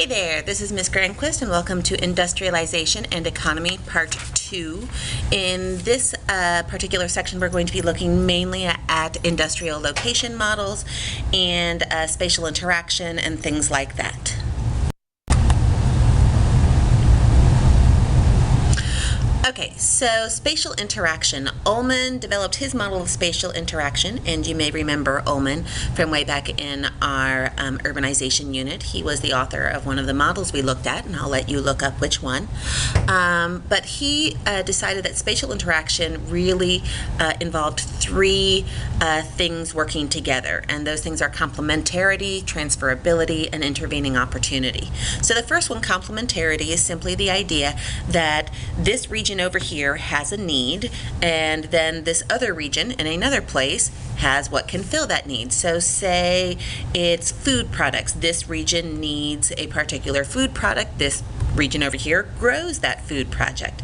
there, this is Ms. Granquist and welcome to Industrialization and Economy Part 2. In this particular section we're going to be looking mainly at industrial location models and spatial interaction and things like that. Okay, so spatial interaction. Ullman developed his model of spatial interaction, and you may remember Ullman from way back in our urbanization unit. He was the author of one of the models we looked at, and I'll let you look up which one. But he decided that spatial interaction really involved three things working together, and those things are complementarity, transferability, and intervening opportunity. So the first one, complementarity, is simply the idea that this region over here has a need, and then this other region in another place has what can fill that need. So say it's food products. This region needs a particular food product. This region over here grows that food product.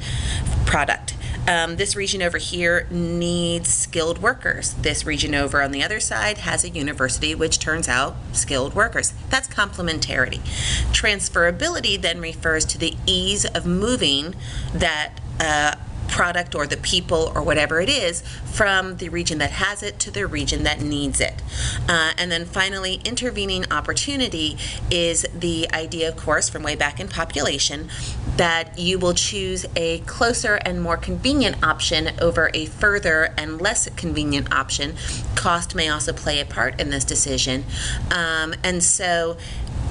This region over here needs skilled workers. This region over on the other side has a university which turns out skilled workers. That's complementarity. Transferability then refers to the ease of moving that product or the people or whatever it is from the region that has it to the region that needs it. And then finally, intervening opportunity is the idea, of course, from way back in population, that you will choose a closer and more convenient option over a further and less convenient option. Cost may also play a part in this decision. And so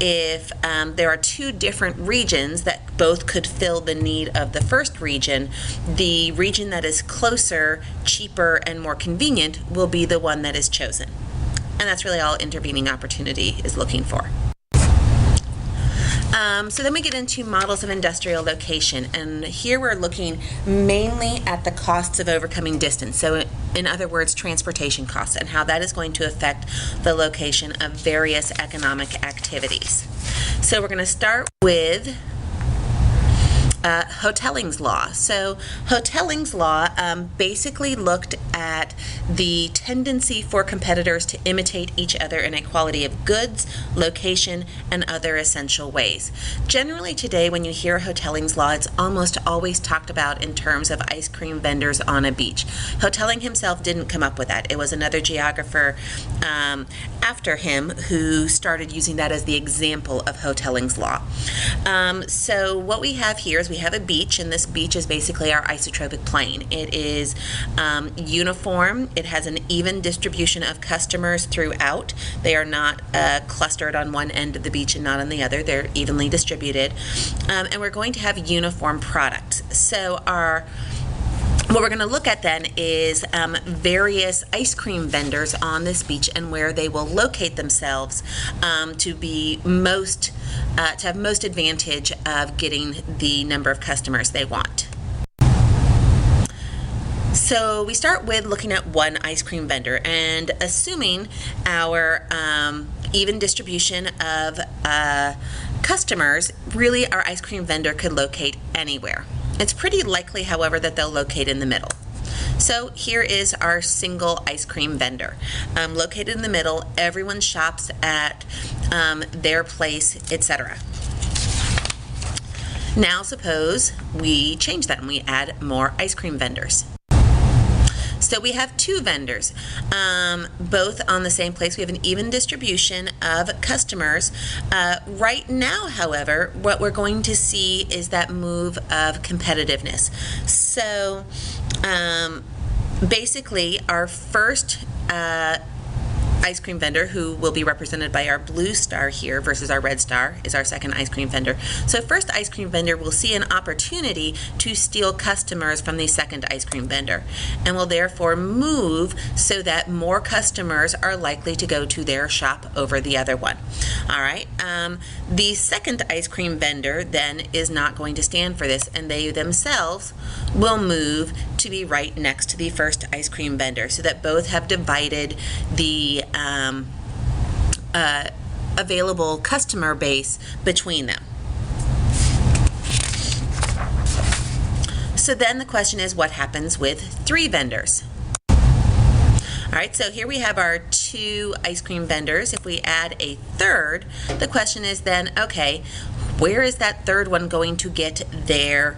if there are two different regions that both could fill the need of the first region, the region that is closer, cheaper, and more convenient will be the one that is chosen. And that's really all intervening opportunity is looking for. So then we get into models of industrial location, and here we're looking mainly at the costs of overcoming distance. So in other words, transportation costs and how that is going to affect the location of various economic activities. So we're going to start with Hotelling's law. So Hotelling's law basically looked at the tendency for competitors to imitate each other in a quality of goods, location, and other essential ways. Generally today, when you hear Hotelling's law, it's almost always talked about in terms of ice cream vendors on a beach. Hotelling himself didn't come up with that. It was another geographer after him who started using that as the example of Hotelling's law. So what we have here is we have a beach, and this beach is basically our isotropic plane. It is uniform. It has an even distribution of customers throughout. They are not clustered on one end of the beach and not on the other. They're evenly distributed. And we're going to have uniform products. So what we're going to look at then is various ice cream vendors on this beach and where they will locate themselves to have most advantage of getting the number of customers they want. So we start with looking at one ice cream vendor and assuming our even distribution of customers, really our ice cream vendor could locate anywhere. It's pretty likely, however, that they'll locate in the middle. So here is our single ice cream vendor. Located in the middle, everyone shops at their place, etc. Now suppose we change that and we add more ice cream vendors. So we have two vendors, both on the same place. We have an even distribution of customers. Right now, however, what we're going to see is that move of competitiveness. So basically, our first ice cream vendor, who will be represented by our blue star here versus our red star, is our second ice cream vendor. So first ice cream vendor will see an opportunity to steal customers from the second ice cream vendor and will therefore move so that more customers are likely to go to their shop over the other one. All right. The second ice cream vendor then is not going to stand for this, and they themselves will move to be right next to the first ice cream vendor so that both have divided the available customer base between them. So then the question is, what happens with three vendors? All right, so here we have our 2 ice cream vendors. If we add a third, the question is then, okay, where is that third one going to get their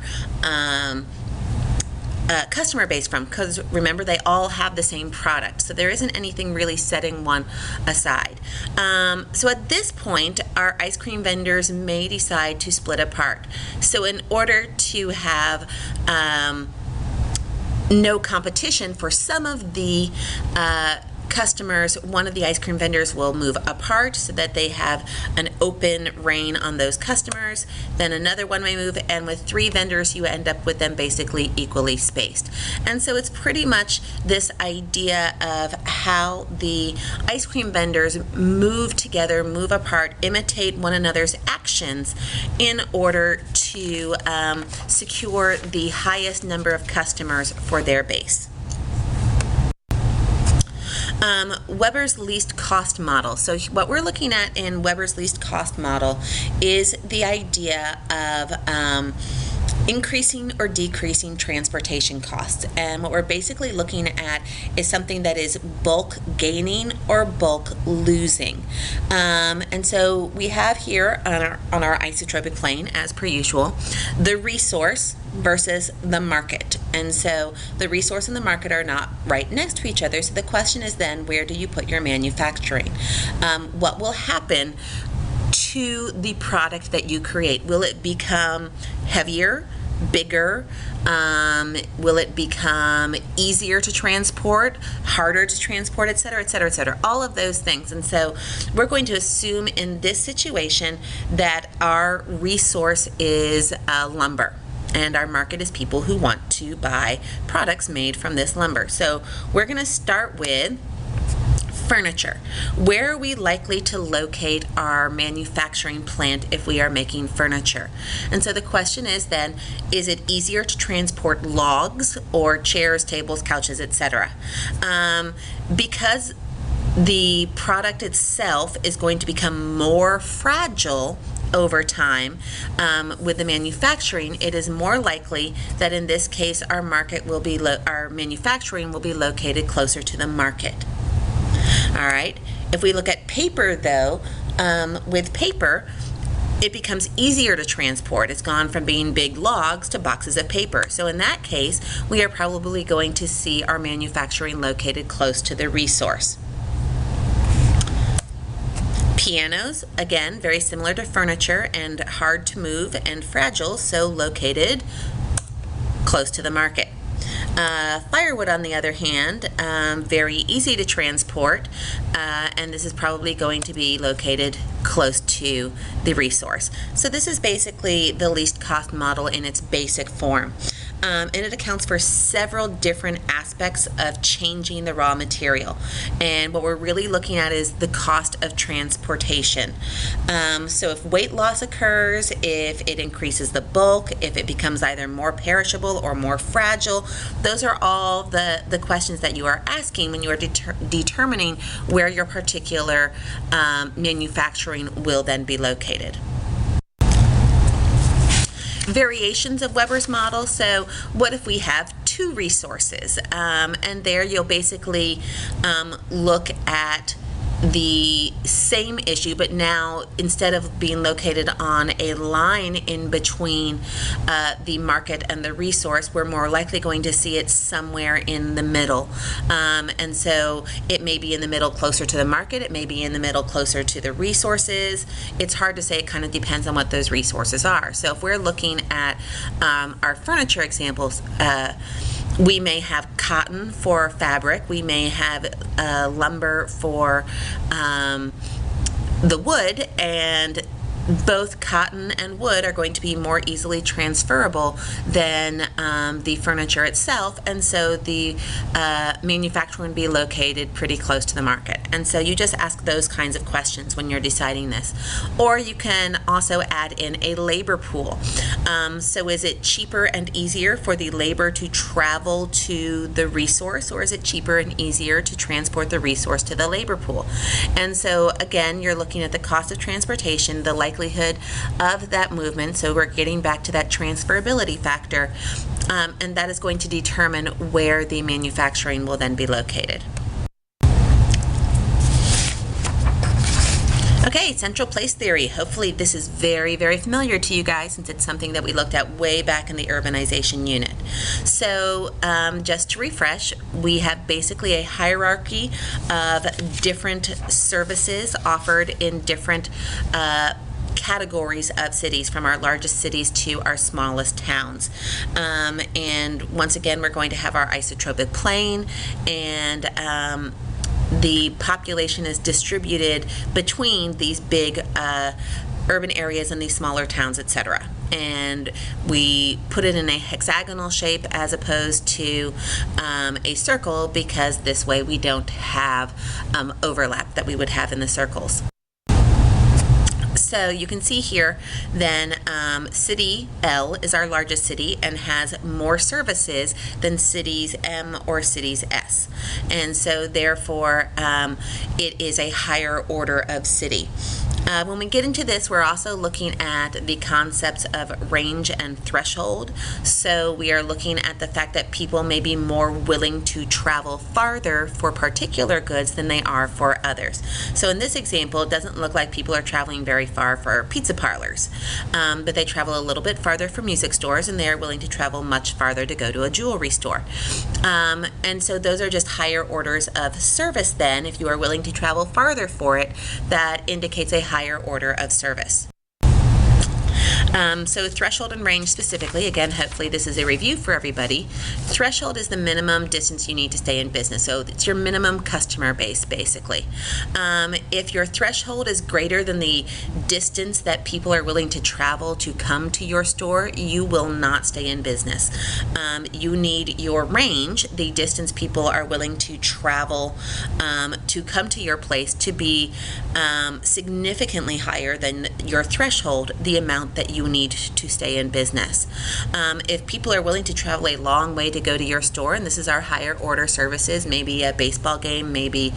customer base from? Because remember, they all have the same product, so there isn't anything really setting one aside. So at this point, our ice cream vendors may decide to split apart. So in order to have no competition for some of the customers, one of the ice cream vendors will move apart so that they have an open reign on those customers. Then another one may move, and with 3 vendors you end up with them basically equally spaced. And so it's pretty much this idea of how the ice cream vendors move together, move apart, imitate one another's actions in order to secure the highest number of customers for their base. Weber's least cost model. So what we're looking at in Weber's least cost model is the idea of increasing or decreasing transportation costs. And what we're basically looking at is something that is bulk gaining or bulk losing. And so we have here on our isotropic plane, as per usual, the resource versus the market. And so the resource and the market are not right next to each other. So the question is then, where do you put your manufacturing? What will happen to the product that you create? Will it become heavier, bigger? Will it become easier to transport, harder to transport, et cetera, et cetera, et cetera? All of those things. And so we're going to assume in this situation that our resource is lumber, and our market is people who want to buy products made from this lumber. So we're going to start with furniture. Where are we likely to locate our manufacturing plant if we are making furniture? And so the question is then, is it easier to transport logs or chairs, tables, couches, etc.? Because the product itself is going to become more fragile over time with the manufacturing, it is more likely that in this case our manufacturing will be located closer to the market. All right. If we look at paper, though, with paper, it becomes easier to transport. It's gone from being big logs to boxes of paper. So in that case, we are probably going to see our manufacturing located close to the resource. Pianos, again, very similar to furniture and hard to move and fragile, so located close to the market. Firewood, on the other hand, very easy to transport, and this is probably going to be located close to the resource. So this is basically the least cost model in its basic form. And it accounts for several different aspects of changing the raw material. And what we're really looking at is the cost of transportation. So if weight loss occurs, if it increases the bulk, if it becomes either more perishable or more fragile, those are all the questions that you are asking when you are determining where your particular manufacturing will then be located. Variations of Weber's model. So what if we have 2 resources? And there you'll basically look at the same issue, but now instead of being located on a line in between the market and the resource, we're more likely going to see it somewhere in the middle. And so it may be in the middle closer to the market, it may be in the middle closer to the resources. It's hard to say, it kind of depends on what those resources are. So if we're looking at our furniture examples, we may have cotton for fabric, we may have lumber for the wood, and both cotton and wood are going to be more easily transferable than the furniture itself, and so the manufacturing would be located pretty close to the market. And so you just ask those kinds of questions when you're deciding this. Or you can also add in a labor pool. So is it cheaper and easier for the labor to travel to the resource, or is it cheaper and easier to transport the resource to the labor pool? And so again, you're looking at the cost of transportation, the likelihood of that movement, so we're getting back to that transferability factor, and that is going to determine where the manufacturing will then be located. Okay, central place theory. Hopefully this is very, very familiar to you guys since it's something that we looked at way back in the urbanization unit. So just to refresh, we have basically a hierarchy of different services offered in different categories of cities, from our largest cities to our smallest towns. And once again, we're going to have our isotropic plane, and the population is distributed between these big urban areas and these smaller towns, etc. And we put it in a hexagonal shape as opposed to a circle, because this way we don't have overlap that we would have in the circles. So you can see here then city L is our largest city and has more services than cities M or cities S. And so therefore it is a higher order of city. When we get into this, we're also looking at the concepts of range and threshold. So we are looking at the fact that people may be more willing to travel farther for particular goods than they are for others. So in this example, it doesn't look like people are traveling very far for pizza parlors, but they travel a little bit farther for music stores, and they are willing to travel much farther to go to a jewelry store. And so those are just higher orders of service then. If you are willing to travel farther for it, that indicates a higher order of service. So threshold and range specifically, again, hopefully this is a review for everybody. Threshold is the minimum distance you need to stay in business. So it's your minimum customer base, basically. If your threshold is greater than the distance that people are willing to travel to come to your store, you will not stay in business. You need your range, the distance people are willing to travel to come to your place, to be significantly higher than your threshold, the amount that you need to stay in business. If people are willing to travel a long way to go to your store, and this is our higher order services, maybe a baseball game, maybe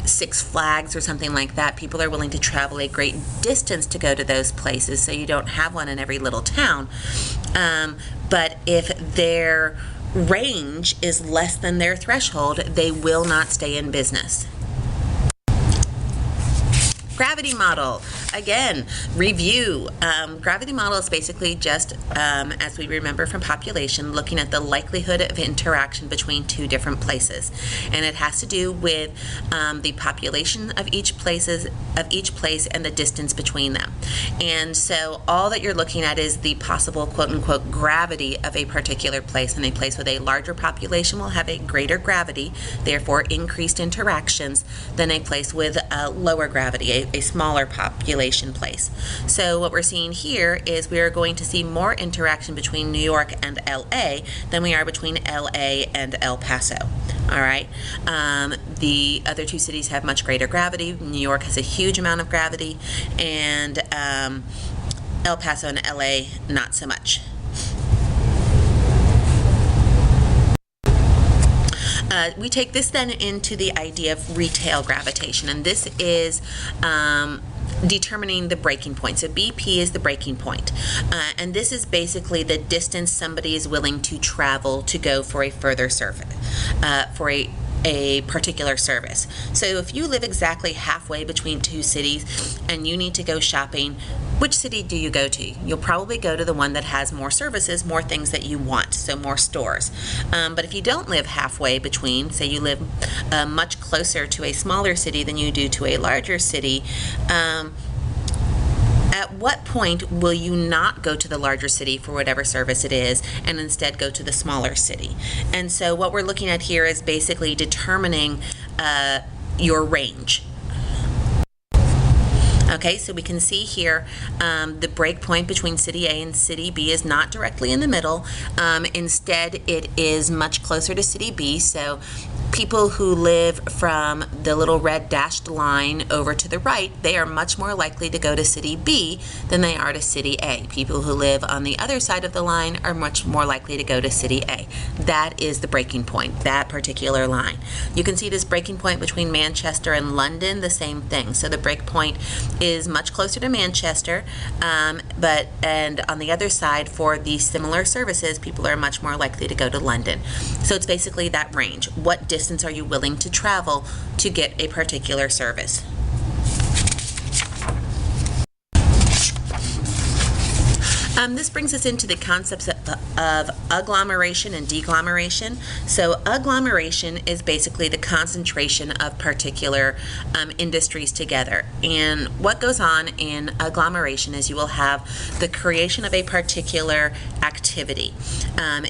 Six Flags or something like that, people are willing to travel a great distance to go to those places, so you don't have one in every little town. But if their range is less than their threshold, they will not stay in business. Gravity model. Again, review. Gravity model is basically just, as we remember from population, looking at the likelihood of interaction between two different places. And it has to do with the population of each place and the distance between them. And so all that you're looking at is the possible quote-unquote gravity of a particular place. And a place with a larger population will have a greater gravity, therefore increased interactions, than a place with a lower gravity, a smaller population place. So what we're seeing here is we are going to see more interaction between New York and LA than we are between LA and El Paso. All right. The other two cities have much greater gravity. New York has a huge amount of gravity, and El Paso and LA not so much. We take this then into the idea of retail gravitation, and this is determining the breaking point. So BP is the breaking point, and this is basically the distance somebody is willing to travel to go for a further service, for a particular service. So if you live exactly halfway between two cities and you need to go shopping, which city do you go to? You'll probably go to the one that has more services, more things that you want, so more stores. But if you don't live halfway between, say you live much closer to a smaller city than you do to a larger city, at what point will you not go to the larger city for whatever service it is and instead go to the smaller city? And so what we're looking at here is basically determining your range. Okay, so we can see here the break point between city A and city B is not directly in the middle. Instead, it is much closer to city B. So people who live from the little red dashed line over to the right, they are much more likely to go to city B than they are to city A. People who live on the other side of the line are much more likely to go to city A. That is the breaking point, that particular line. You can see this breaking point between Manchester and London, the same thing. So the break point is much closer to Manchester, and on the other side, for the similar services, people are much more likely to go to London. So it's basically that range. What distance are you willing to travel to get a particular service? This brings us into the concepts of agglomeration and deglomeration. So agglomeration is basically the concentration of particular industries together. And what goes on in agglomeration is you will have the creation of a particular activity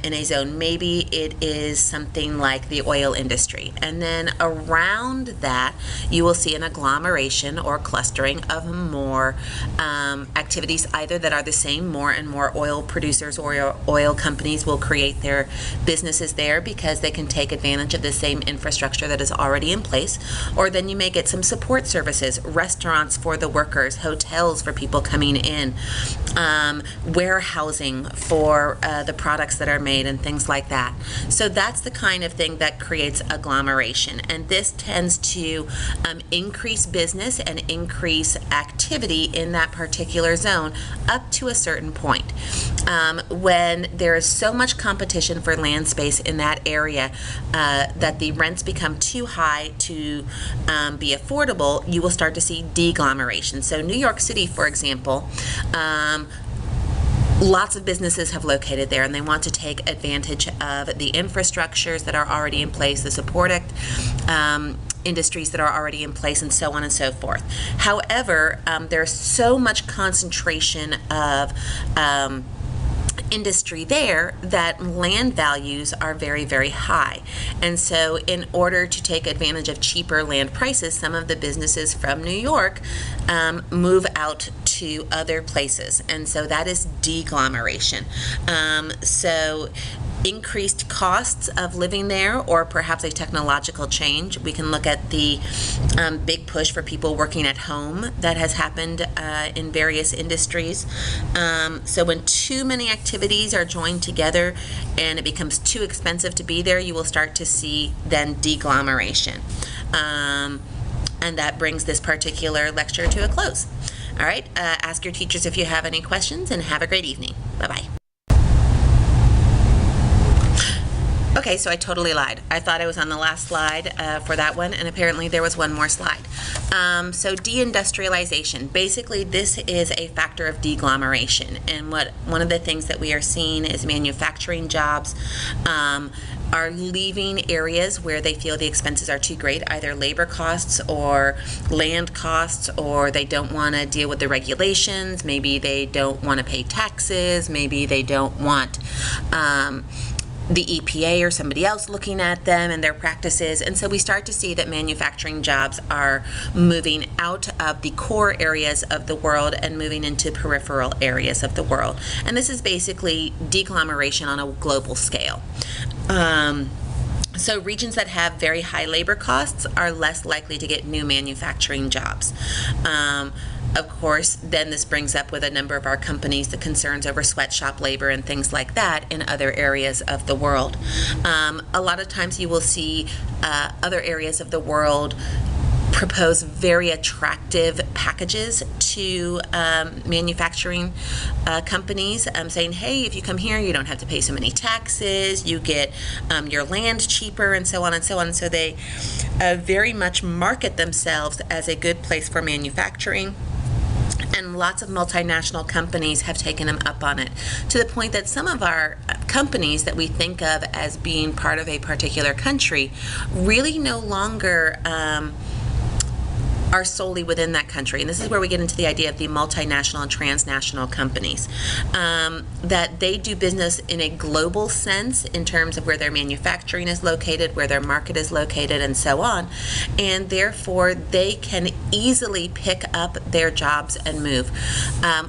in a zone. Maybe it is something like the oil industry. And then around that, you will see an agglomeration or clustering of more activities, either that are the same. More and more oil producers or oil companies will create their businesses there because they can take advantage of the same infrastructure that is already in place. Or then you may get some support services, restaurants for the workers, hotels for people coming in, warehousing for the products that are made, and things like that. So that's the kind of thing that creates agglomeration, and this tends to increase business and increase activity in that particular zone up to a certain point. When there is so much competition for land space in that area that the rents become too high to be affordable, you will start to see deglomeration. So New York City, for example, lots of businesses have located there, and they want to take advantage of the infrastructures that are already in place, the support industries that are already in place, and so on and so forth. However, there's so much concentration of industry there that land values are very, very high. And so in order to take advantage of cheaper land prices, some of the businesses from New York move out to other places. And so that is deglomeration. So increased costs of living there, or perhaps a technological change. We can look at the big push for people working at home that has happened in various industries. So when too many activities are joined together and it becomes too expensive to be there, you will start to see then deglomeration. And that brings this particular lecture to a close. All right, ask your teachers if you have any questions, and have a great evening. Bye-bye. Okay, so I totally lied. I thought I was on the last slide for that one, and apparently there was one more slide. So deindustrialization. Basically, this is a factor of deglomeration, and one of the things that we are seeing is manufacturing jobs are leaving areas where they feel the expenses are too great, either labor costs or land costs, or they don't want to deal with the regulations. Maybe they don't want to pay taxes. Maybe they don't want the EPA or somebody else looking at them and their practices. And so we start to see that manufacturing jobs are moving out of the core areas of the world and moving into peripheral areas of the world. And this is basically deglomeration on a global scale. So regions that have very high labor costs are less likely to get new manufacturing jobs. Of course, then this brings up with a number of our companies the concerns over sweatshop labor and things like that in other areas of the world. A lot of times you will see other areas of the world propose very attractive packages to manufacturing companies, saying, hey, if you come here, you don't have to pay so many taxes, you get your land cheaper, and so on and so on. So they very much market themselves as a good place for manufacturing. And lots of multinational companies have taken them up on it, to the point that some of our companies that we think of as being part of a particular country really no longer are solely within that country. And this is where we get into the idea of the multinational and transnational companies, that they do business in a global sense in terms of where their manufacturing is located, where their market is located, and so on. And therefore, they can easily pick up their jobs and move.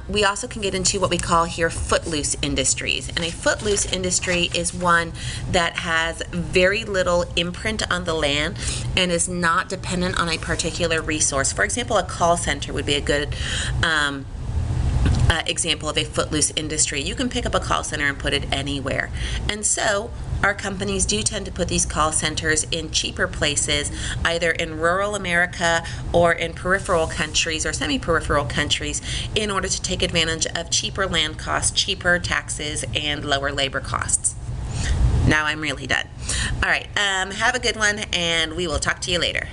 We also can get into what we call here footloose industries. And a footloose industry is one that has very little imprint on the land and is not dependent on a particular resource. For example, a call center would be a good example of a footloose industry. You can pick up a call center and put it anywhere. And so our companies do tend to put these call centers in cheaper places, either in rural America or in peripheral countries or semi-peripheral countries, in order to take advantage of cheaper land costs, cheaper taxes, and lower labor costs. Now I'm really done. All right, have a good one, and we will talk to you later.